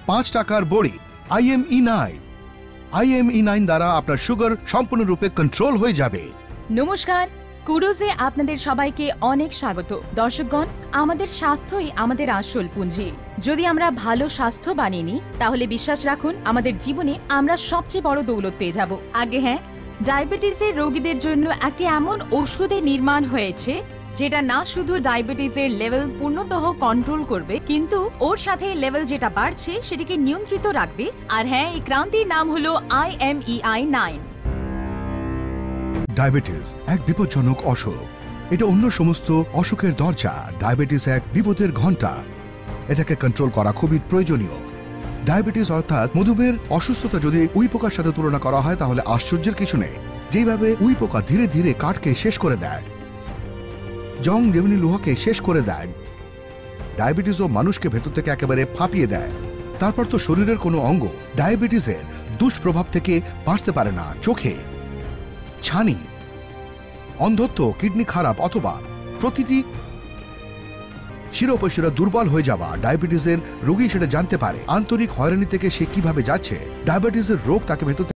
টাকার বড়ি IME9। IME9 দ্বারা আপনার সুগার সম্পূর্ণরূপে কন্ট্রোল হয়ে যাবে। নমস্কার, কুডোজে আপনাদের সবাইকে অনেক স্বাগত। দর্শকগণ, আমাদের স্বাস্থ্যই আমাদের আসল পুঁজি। যদি আমরা ভালো স্বাস্থ্য বানিয়ে নিই, তাহলে বিশ্বাস রাখুন আমাদের জীবনে আমরা সবচেয়ে বড় দৌলত পেয়ে যাব। আগে হ্যাঁ, ডায়াবেটিসের রোগীদের জন্য একটি এমন ওষুধের নির্মাণ হয়েছে যেটা না শুধু ডায়াবেটিসের লেভেল পূর্ণতঃ কন্ট্রোল করবে, কিন্তু ওর সাথে লেভেল যেটা বাড়ছে সেটিকে নিয়ন্ত্রিত রাখবে। আর হ্যাঁ, এই ক্রান্তির নাম হলো IMEI9। ডায়াবেটিস এক বিপজ্জনক অসুখ। এটা অন্য সমস্ত অসুখের দরজা। ডায়াবেটিস এক বিপদের ঘন্টা। এটাকে কন্ট্রোল করা খুবই প্রয়োজনীয়। ডায়াবেটিস অর্থাৎ মধুমেহের অসুস্থতা যদি উইপোকার সাথে তুলনা করা হয়, তাহলে আশ্চর্যের কিছু নেই। যেভাবে উইপোকা ধীরে ধীরে কাঠকে শেষ করে দেয়, জং যেমনি লোহাকে শেষ করে দেয়, ডায়াবেটিসও মানুষকে ভেতর থেকে একেবারে ফাঁপিয়ে দেয়। তারপর তো শরীরের কোনো অঙ্গ ডায়াবেটিসের দুষ্প্রভাব থেকে বাঁচতে পারে না। চোখে ছানি, অন্ধত্ব, কিডনি খারাপ অথবা প্রতিটি শিরোপশিরা দুর্বল হয়ে যাওয়া ডায়াবেটিসের রোগী সেটা জানতে পারে। আন্তরিক হয়রানি থেকে সে কিভাবে যাচ্ছে, ডায়াবেটিসের রোগ তাকে ভেতর